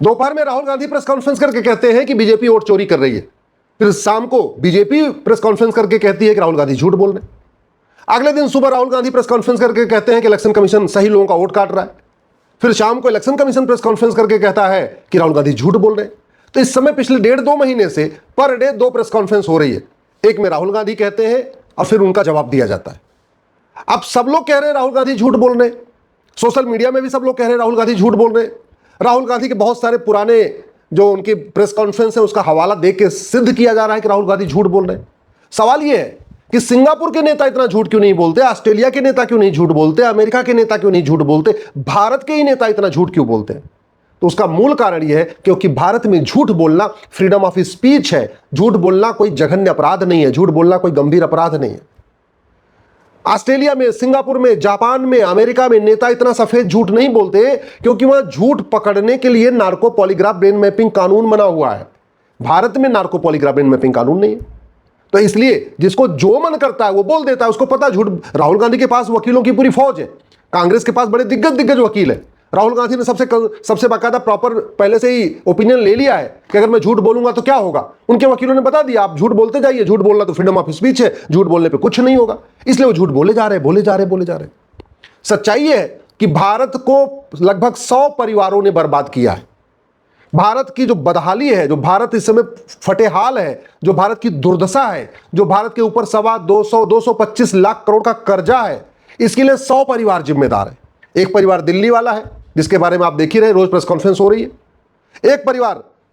दोपहर में Rahul Gandhi press conference करके कहते हैं कि बीजेपी वोट चोरी कर रही है, फिर शाम को बीजेपी प्रेस कॉन्फ्रेंस करके कहती है कि राहुल गांधी झूठ बोल रहे हैं। अगले दिन सुबह राहुल गांधी प्रेस कॉन्फ्रेंस करके कहते हैं कि इलेक्शन कमीशन सही लोगों का वोट काट रहा है, फिर शाम को इलेक्शन कमीशन प्रेस कॉन्फ्रेंस करके कहता है कि राहुल गांधी झूठ बोल रहे हैं। तो इस समय पिछले 1.5-2 महीने से पर डे 2 प्रेस कॉन्फ्रेंस हो रही है, एक में राहुल गांधी कहते हैं और फिर उनका जवाब दिया जाता है। अब सब लोग कह रहे हैं राहुल गांधी झूठ बोल रहे हैं, सोशल मीडिया में भी सब लोग कह रहे हैं राहुल गांधी झूठ बोल रहे हैं। राहुल गांधी के बहुत सारे पुराने जो उनकी प्रेस कॉन्फ्रेंस है उसका हवाला दे के सिद्ध किया जा रहा है कि राहुल गांधी झूठ बोल रहे हैं। सवाल यह है कि सिंगापुर के नेता इतना झूठ क्यों नहीं बोलते, ऑस्ट्रेलिया के नेता क्यों नहीं झूठ बोलते, अमेरिका के नेता क्यों नहीं झूठ बोलते, भारत के ही नेता इतना झूठ क्यों बोलते हैं? तो उसका मूल कारण यह है क्योंकि भारत में झूठ बोलना फ्रीडम ऑफ स्पीच है। झूठ बोलना कोई जघन्य अपराध नहीं है, झूठ बोलना कोई गंभीर अपराध नहीं है। ऑस्ट्रेलिया में, सिंगापुर में, जापान में, अमेरिका में नेता इतना सफेद झूठ नहीं बोलते क्योंकि वहां झूठ पकड़ने के लिए नार्को पॉलीग्राफ ब्रेन मैपिंग कानून बना हुआ है। भारत में नार्को पॉलीग्राफ ब्रेन मैपिंग कानून नहीं है, तो इसलिए जिसको जो मन करता है वो बोल देता है। उसको पता झूठ, राहुल गांधी के पास वकीलों की पूरी फौज है, कांग्रेस के पास बड़े दिग्गज वकील है। राहुल गांधी ने सबसे बाकायदा प्रॉपर पहले से ही ओपिनियन ले लिया है कि अगर मैं झूठ बोलूंगा तो क्या होगा। उनके वकीलों ने बता दिया आप झूठ बोलते जाइए, झूठ बोलना तो फ्रीडम ऑफ स्पीच है, झूठ बोलने पे कुछ नहीं होगा। इसलिए वो झूठ बोले जा रहे। सच्चाई है कि भारत को लगभग 100 परिवारों ने बर्बाद किया है। भारत की जो बदहाली है, जो भारत इस समय फटेहाल है, जो भारत की दुर्दशा है, जो भारत के ऊपर 225 लाख करोड़ का कर्जा है, इसके लिए 100 परिवार जिम्मेदार है। एक परिवार दिल्ली वाला है जिसके बारे में आप देख ही रहे, रोज प्रेस कॉन्फ्रेंस हो रही है।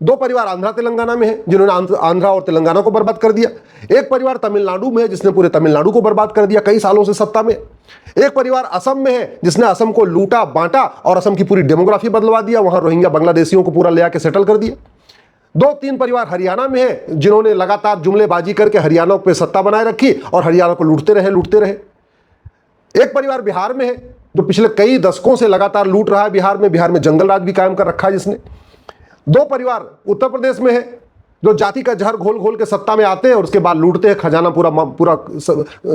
दो परिवार आंध्रा तेलंगाना में है जिन्होंने आंध्रा और तेलंगाना को बर्बाद कर दिया। एक परिवार तमिलनाडु में है जिसने पूरे तमिलनाडु को बर्बाद कर दिया कई सालों से सत्ता में। एक परिवार असम में है जिसने असम को लूटा बांटा और असम की पूरी डेमोग्राफी बदलवा दिया, वहां रोहिंग्या बांग्लादेशियों को पूरा ले आके सेटल कर दिया। 2-3 परिवार हरियाणा में है जिन्होंने लगातार जुमलेबाजी करके हरियाणा पे सत्ता बनाए रखी और हरियाणा को लूटते रहे। एक परिवार बिहार में है जो पिछले कई दशकों से लगातार लूट रहा है। बिहार में जंगल राज भी कायम कर रखा है जिसने। 2 परिवार उत्तर प्रदेश में है जो जाति का जहर घोल के सत्ता में आते हैं और उसके बाद लूटते हैं खजाना, पूरा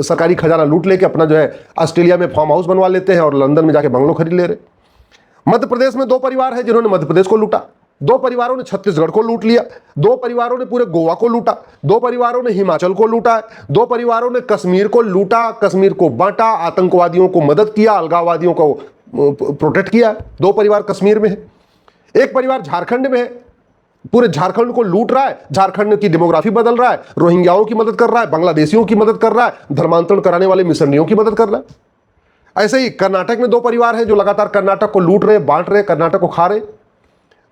सरकारी खजाना लूट लेके अपना जो है ऑस्ट्रेलिया में फार्म हाउस बनवा लेते हैं और लंदन में जाके बंगलो खरीद ले रहे। मध्य प्रदेश में 2 परिवार है जिन्होंने मध्य प्रदेश को लूटा। 2 परिवारों ने छत्तीसगढ़ को लूट लिया। 2 परिवारों ने पूरे गोवा को लूटा। 2 परिवारों ने हिमाचल को लूटा। 2 परिवारों ने कश्मीर को लूटा, कश्मीर को बांटा, आतंकवादियों को मदद किया, अलगाववादियों को प्रोटेक्ट किया। 2 परिवार कश्मीर में है। एक परिवार झारखंड में है, पूरे झारखंड को लूट रहा है, झारखंड की डेमोग्राफी बदल रहा है, रोहिंग्याओं की मदद कर रहा है, बांग्लादेशियों की मदद कर रहा है, धर्मांतरण कराने वाले मिशनरियों की मदद कर रहा है। ऐसे ही कर्नाटक में 2 परिवार हैं जो लगातार कर्नाटक को लूट रहे, बांट रहे, कर्नाटक को खा रहे।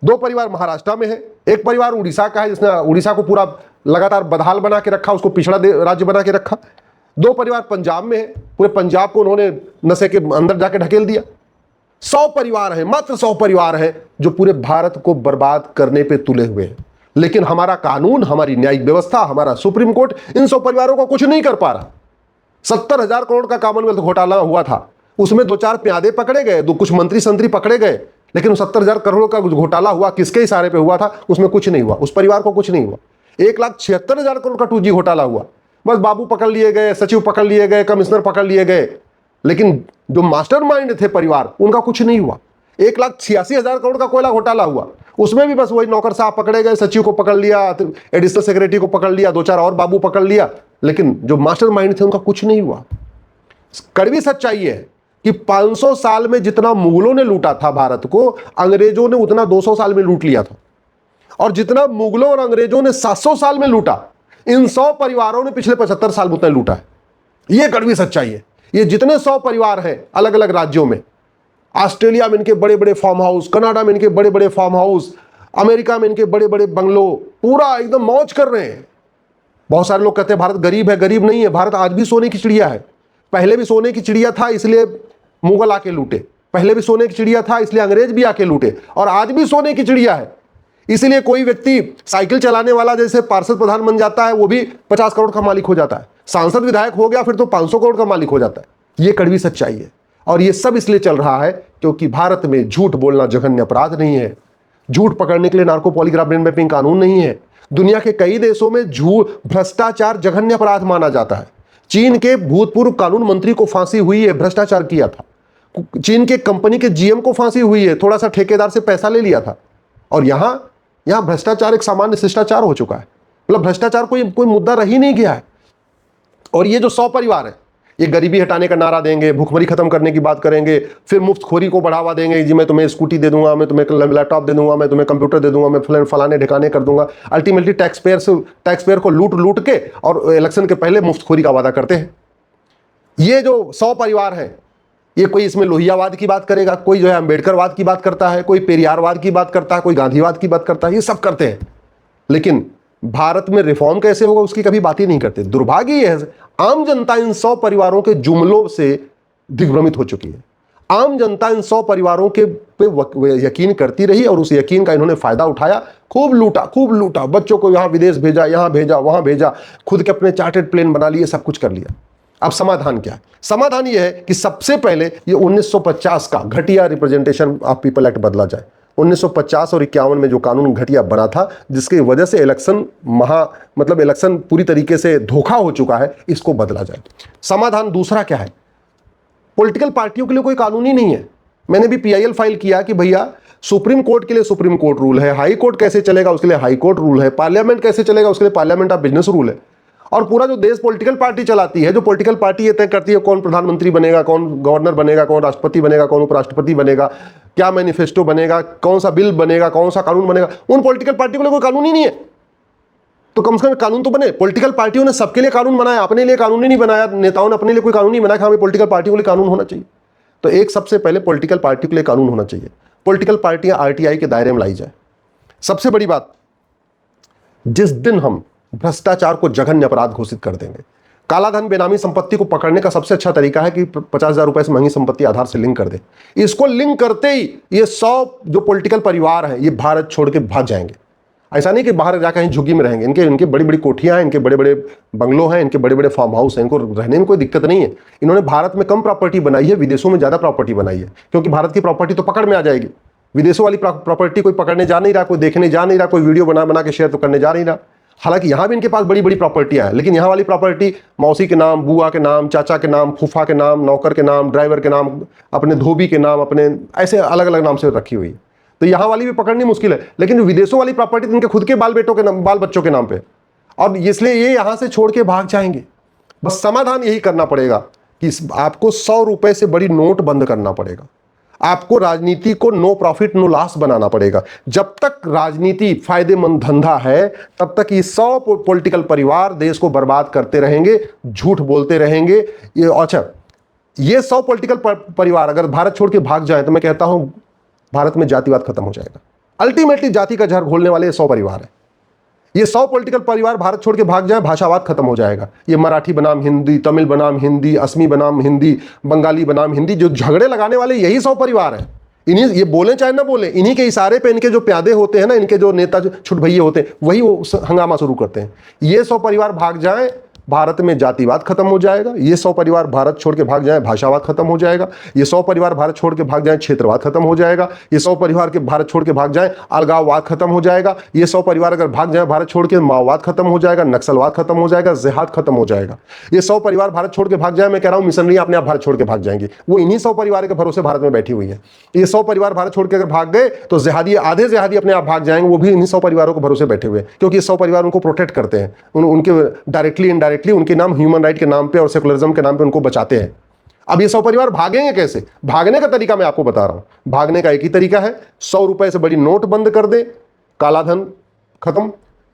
2 परिवार महाराष्ट्र में है। एक परिवार उड़ीसा का है जिसने उड़ीसा को पूरा लगातार बदहाल बना के रखा, उसको पिछड़ा राज्य बना के रखा। 2 परिवार पंजाब में है, पूरे पंजाब को उन्होंने नशे के अंदर जाके ढकेल दिया। 100 परिवार है, मात्र 100 परिवार है जो पूरे भारत को बर्बाद करने पे तुले हुए हैं। लेकिन हमारा कानून, हमारी न्यायिक व्यवस्था, हमारा सुप्रीम कोर्ट इन 100 परिवारों को कुछ नहीं कर पा रहा। 70,000 करोड़ का कॉमनवेल्थ घोटाला हुआ था, उसमें 2-4 प्यादे पकड़े गए, कुछ मंत्री संतरी पकड़े गए, लेकिन 70,000 करोड़ का घोटाला हुआ किसके इशारे पे हुआ था? उसमें कुछ नहीं हुआ, उस परिवार को कुछ नहीं हुआ। 1,76,000 करोड़ का 2G घोटाला हुआ, बस बाबू पकड़ लिए गए, सचिव पकड़ लिए गए, कमिश्नर पकड़ लिए गए, लेकिन जो मास्टरमाइंड थे परिवार उनका कुछ नहीं हुआ। 1,86,000 करोड़ का कोयला घोटाला हुआ, उसमें भी बस वही नौकर साहब पकड़े गए, सचिव को पकड़ लिया, एडिशनल सेक्रेटरी को पकड़ लिया, 2-4 और बाबू पकड़ लिया, लेकिन जो मास्टरमाइंड थे उनका कुछ नहीं हुआ। कड़वी सच्चाई है कि 500 साल में जितना मुगलों ने लूटा था भारत को, अंग्रेजों ने उतना 200 साल में लूट लिया था। और जितना मुगलों और अंग्रेजों ने 700 साल में लूटा, इन 100 परिवारों ने पिछले 75 साल में उतना लूटा है। यह कड़वी सच्चाई है। ये जितने 100 परिवार हैं अलग अलग राज्यों में, ऑस्ट्रेलिया में इनके बड़े बड़े फार्म हाउस, कनाडा में इनके बड़े बड़े फार्म हाउस, अमेरिका में इनके बड़े बड़े बंगलो, पूरा एकदम मौज कर रहे हैं। बहुत सारे लोग कहते हैं भारत गरीब है, गरीब नहीं है। भारत आज भी सोने की चिड़िया है। पहले भी सोने की चिड़िया था इसलिए मुगल आके लूटे, पहले भी सोने की चिड़िया था इसलिए अंग्रेज भी आके लूटे, और आज भी सोने की चिड़िया है। इसलिए कोई व्यक्ति साइकिल चलाने वाला जैसे पार्षद प्रधान बन जाता है वो भी 50 करोड़ का मालिक हो जाता है, सांसद विधायक हो गया फिर तो 500 करोड़ का मालिक हो जाता है। ये कड़वी सच्चाई है। और ये सब इसलिए चल रहा है क्योंकि भारत में झूठ बोलना जघन्य अपराध नहीं है। झूठ पकड़ने के लिए नार्को पॉलीग्राफ ब्रेन मैपिंग कानून नहीं है। दुनिया के कई देशों में झूठ, भ्रष्टाचार जघन्य अपराध माना जाता है। चीन के भूतपूर्व कानून मंत्री को फांसी हुई है, भ्रष्टाचार किया था। चीन के कंपनी के जीएम को फांसी हुई है, थोड़ा सा ठेकेदार से पैसा ले लिया था और यहां भ्रष्टाचार एक सामान्य शिष्टाचार हो चुका है। मतलब भ्रष्टाचार कोई मुद्दा रह ही नहीं गया है। और ये जो 100 परिवार है, ये गरीबी हटाने का नारा देंगे, भूखमरी खत्म करने की बात करेंगे, फिर मुफ्तखोरी को बढ़ावा देंगे, जी मैं तुम्हें स्कूटी दे दूंगा, मैं तुम्हें लैपटॉप दे दूंगा, मैं तुम्हें कंप्यूटर दे दूंगा, मैं फलाने ठिकाने कर दूंगा। अल्टीमेटली टैक्सपेयर को लूट के और इलेक्शन के पहले मुफ्तखोरी का वादा करते हैं। ये जो 100 परिवार हैं, ये कोई इसमें लोहियावाद की बात करेगा, कोई जो है अंबेडकरवाद की बात करता है, कोई पेरियारवाद की बात करता है, कोई गांधीवाद की बात करता है, ये सब करते हैं। लेकिन भारत में रिफॉर्म कैसे होगा उसकी कभी बात ही नहीं करते। दुर्भाग्य यह है, आम जनता इन 100 परिवारों के जुमलों से दिग्भ्रमित हो चुकी है। आम जनता इन 100 परिवारों के पे यकीन करती रही और उस यकीन का इन्होंने फायदा उठाया। खूब लूटा, बच्चों को यहां विदेश भेजा, यहां भेजा, वहां भेजा, खुद के अपने चार्टेड प्लेन बना लिए, सब कुछ कर लिया। अब समाधान क्या है? समाधान यह है कि सबसे पहले ये 1950 का घटिया रिप्रेजेंटेशन ऑफ पीपल एक्ट बदला जाए। 1950 और 51 में जो कानून घटिया बना था, जिसकी वजह से इलेक्शन पूरी तरीके से धोखा हो चुका है, इसको बदला जाए। समाधान दूसरा क्या है? पॉलिटिकल पार्टियों के लिए कोई कानून ही नहीं है। मैंने भी PIL फाइल किया कि भैया सुप्रीम कोर्ट के लिए सुप्रीम कोर्ट रूल है, हाई कोर्ट कैसे चलेगा उसके लिए हाई कोर्ट रूल है, पार्लियामेंट कैसे चलेगा उसके लिए पार्लियामेंट ऑफ बिजनेस रूल है। और पूरा जो देश पॉलिटिकल पार्टी चलाती है, जो पॉलिटिकल पार्टी ये तय करती है कौन प्रधानमंत्री बनेगा, कौन गवर्नर बनेगा, कौन राष्ट्रपति बनेगा, कौन उपराष्ट्रपति बनेगा, क्या मैनिफेस्टो बनेगा, कौन सा बिल बनेगा, कौन सा कानून बनेगा, उन पॉलिटिकल पार्टी के लिए कोई कानून ही नहीं है। तो कम से कम कानून तो बने। पॉलिटिकल पार्टियों ने सबके लिए कानून बनाया, अपने लिए कानून ही नहीं बनाया। नेताओं ने अपने लिए कोई कानून नहीं बनाया कि हमें पॉलिटिकल पार्टियों के लिए कानून होना चाहिए। तो एक सबसे पहले पॉलिटिकल पार्टी के लिए कानून होना चाहिए। पॉलिटिकल पार्टियां RTI के दायरे में लाई जाए। सबसे बड़ी बात, जिस दिन हम भ्रष्टाचार को जघन्य अपराध घोषित कर देंगे, कालाधन बेनामी संपत्ति को पकड़ने का सबसे अच्छा तरीका है कि 50,000 रुपए से महंगी संपत्ति आधार से लिंक कर दे। इसको लिंक करते ही ये 100 जो पॉलिटिकल परिवार हैं, ये भारत छोड़ के भाग जाएंगे। ऐसा नहीं कि बाहर जाकर कहीं झुग्गी में रहेंगे। इनके बड़ी बड़ी कोठियां हैं, इनके बड़े बड़े बंगलों हैं, इनके बड़े बड़े फार्म हाउस हैं, इनको रहने में कोई दिक्कत नहीं है। इन्होंने भारत में कम प्रॉपर्टी बनाई है, विदेशों में ज्यादा प्रॉपर्टी बनाई है, क्योंकि भारत की प्रॉपर्टी तो पकड़ में आ जाएगी। विदेशों वाली प्रॉपर्टी कोई पकड़ने जा नहीं रहा, कोई देखने जा नहीं रहा, कोई वीडियो बना के शेयर तो करने जा नहीं रहा। हालांकि यहां भी इनके पास बड़ी बड़ी प्रॉपर्टियां हैं, लेकिन यहां वाली प्रॉपर्टी मौसी के नाम, बुआ के नाम, चाचा के नाम, फूफा के नाम, नौकर के नाम, ड्राइवर के नाम, अपने धोबी के नाम, अपने ऐसे अलग अलग नाम से रखी हुई है। तो यहां वाली भी पकड़नी मुश्किल है। लेकिन विदेशों वाली प्रॉपर्टी इनके खुद के बाल बच्चों के नाम पे, और इसलिए ये यहां से छोड़ के भाग जाएंगे। बस समाधान यही करना पड़ेगा कि आपको 100 रुपए से बड़ी नोट बंद करना पड़ेगा। आपको राजनीति को नो प्रॉफिट नो लॉस बनाना पड़ेगा। जब तक राजनीति फायदेमंद धंधा है, तब तक ये 100 पॉलिटिकल परिवार देश को बर्बाद करते रहेंगे, झूठ बोलते रहेंगे। ये 100 पॉलिटिकल परिवार अगर भारत छोड़ के भाग जाए, तो मैं कहता हूं भारत में जातिवाद खत्म हो जाएगा। अल्टीमेटली जाति का जहर घोलने वाले 100 परिवार है। ये 100 पॉलिटिकल परिवार भारत छोड़ के भाग जाए, भाषावाद खत्म हो जाएगा। ये मराठी बनाम हिंदी, तमिल बनाम हिंदी, असमी बनाम हिंदी, बंगाली बनाम हिंदी, जो झगड़े लगाने वाले यही 100 परिवार है। इन्हीं, ये बोले चाहे ना बोले, इन्हीं के इशारे पे इनके जो प्यादे होते हैं ना, इनके जो नेता छुट भैये होते हैं, वही वो हंगामा शुरू करते हैं। ये 100 परिवार भाग जाए, भारत में जातिवाद खत्म हो जाएगा। ये 100 परिवार भारत छोड़ के भाग जाए, भाषावाद खत्म हो जाएगा। ये 100 परिवार भारत छोड़ के भाग जाए, क्षेत्रवाद खत्म हो जाएगा। ये 100 परिवार के भारत छोड़ के भाग जाए, अलगाववाद खत्म हो जाएगा। ये 100 परिवार अगर भाग जाए भारत छोड़ के, माओवाद खत्म हो जाएगा, नक्सलवाद खत्म हो जाएगा, जिहाद खत्म हो जाएगा। ये 100 परिवार भारत छोड़ के भाग जाए, मैं कह रहा हूं मिशनरी अपने आप भारत छोड़ के भाग जाएंगी। वो इन्हीं 100 परिवार के भरोसे भारत में बैठी हुई है। ये 100 परिवार भारत छोड़ के अगर भाग गए, तो आधे जिहादी अपने आप भाग जाएंगे, वो भी इन्हीं 100 परिवारों के भरोसे बैठे हुए, क्योंकि ये 100 परिवार उनको प्रोटेक्ट करते हैं। उनके डायरेक्टली इनडायरेक्टली उनके नाम ह्यूमन राइट के नाम पे और सेकुलरिज्म के नाम पे उनको बचाते हैं। अब ये 100 परिवार भागेंगे कैसे? भागने का तरीका मैं आपको बता रहा हूं। भागने का एक ही तरीका है, 100 रुपए से बड़ी नोट बंद कर दे, कालाधन खत्म,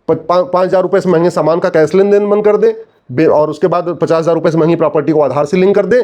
5,000 रुपए से महंगे सामान का कैश लेन देन बंद कर दे, और उसके बाद 50,000 रुपए से महंगी प्रॉपर्टी को आधार से लिंक कर दे।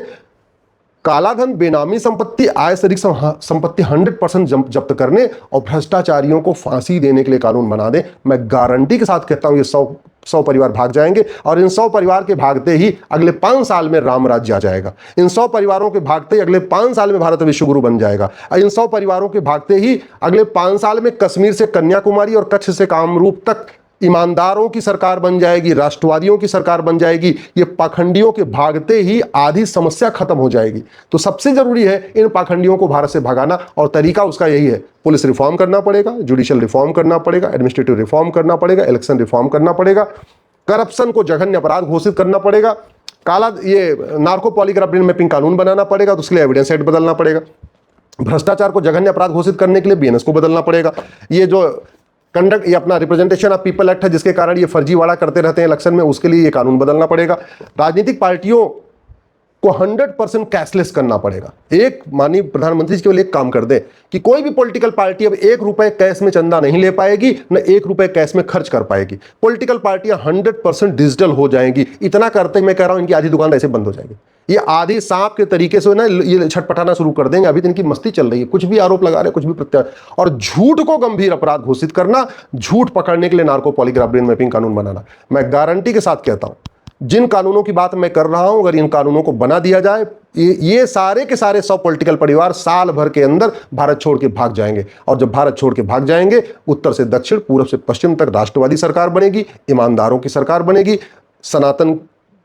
कालाधन, बेनामी संपत्ति, आय से अधिक संपत्ति 100% जब्त करने और भ्रष्टाचारियों को फांसी देने के लिए कानून बना दे। मैं गारंटी के साथ कहता हूं ये 100 परिवार भाग जाएंगे, और इन 100 परिवार के भागते ही अगले 5 साल में राम राज्य आ जाएगा। इन 100 परिवारों के भागते ही अगले 5 साल में भारत विश्वगुरु बन जाएगा। इन 100 परिवारों के भागते ही अगले 5 साल में कश्मीर से कन्याकुमारी और कच्छ से कामरूप तक ईमानदारों की सरकार बन जाएगी, राष्ट्रवादियों की सरकार बन जाएगी। ये पाखंडियों के भागते ही आधी समस्या खत्म हो जाएगी। तो सबसे जरूरी है इन पाखंडियों को भारत से भगाना, और तरीका उसका यही है। पुलिस रिफॉर्म करना पड़ेगा, जुडिशियल रिफॉर्म करना पड़ेगा, एडमिनिस्ट्रेटिव रिफॉर्म करना पड़ेगा, इलेक्शन रिफॉर्म करना पड़ेगा, करप्शन को जघन्य अपराध घोषित करना पड़ेगा, नार्को पॉलीग्राफ ब्रेन मैपिंग कानून बनाना पड़ेगा, तो उसके लिए एविडेंस एक्ट बदलना पड़ेगा। भ्रष्टाचार को जघन्य अपराध घोषित करने के लिए बीएनएस को बदलना पड़ेगा। ये जो कंडक्ट, ये अपना रिप्रेजेंटेशन ऑफ पीपल एक्ट है जिसके कारण ये फर्जीवाड़ा करते रहते हैं इलेक्शन में, उसके लिए ये कानून बदलना पड़ेगा। राजनीतिक पार्टियों को 100% कैशलेस करना पड़ेगा। एक माननीय प्रधानमंत्री जी केवल एक काम कर दे कि कोई भी पॉलिटिकल पार्टी अब 1 रुपए कैश में चंदा नहीं ले पाएगी, न 1 रुपए कैश में खर्च कर पाएगी। पॉलिटिकल पार्टियां 100% डिजिटल हो जाएंगी। इतना करते मैं कह रहा हूं इनकी आधी दुकान ऐसे बंद हो जाएगी। ये आधी सांप के तरीके से ना ये छटपटाना शुरू कर देंगे। अभी तो इनकी मस्ती चल रही है, कुछ भी आरोप लगा रहे, कुछ भी प्रत्यारोप। और झूठ को गंभीर अपराध घोषित करना, झूठ पकड़ने के लिए नार्को पॉलीग्राफ ब्रेन मैपिंग कानून बनाना। मैं गारंटी के साथ कहता हूं जिन कानूनों की बात मैं कर रहा हूं, अगर इन कानूनों को बना दिया जाए, ये सारे के सारे 100 पॉलिटिकल परिवार साल भर के अंदर भारत छोड़ के भाग जाएंगे। और जब भारत छोड़ के भाग जाएंगे, उत्तर से दक्षिण, पूर्व से पश्चिम तक राष्ट्रवादी सरकार बनेगी, ईमानदारों की सरकार बनेगी,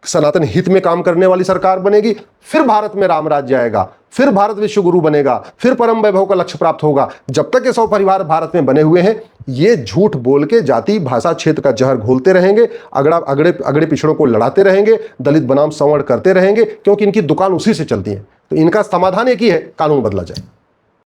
सनातन हित में काम करने वाली सरकार बनेगी। फिर भारत में राम राज्य आएगा, फिर भारत विश्व गुरु बनेगा, फिर परम वैभव का लक्ष्य प्राप्त होगा। जब तक ये 100 परिवार भारत में बने हुए हैं, ये झूठ बोल के जाति भाषा क्षेत्र का जहर घोलते रहेंगे, अगड़े पिछड़ों को लड़ाते रहेंगे, दलित बनाम सवर्ण करते रहेंगे, क्योंकि इनकी दुकान उसी से चलती है। तो इनका समाधान एक ही है, कानून बदला जाए।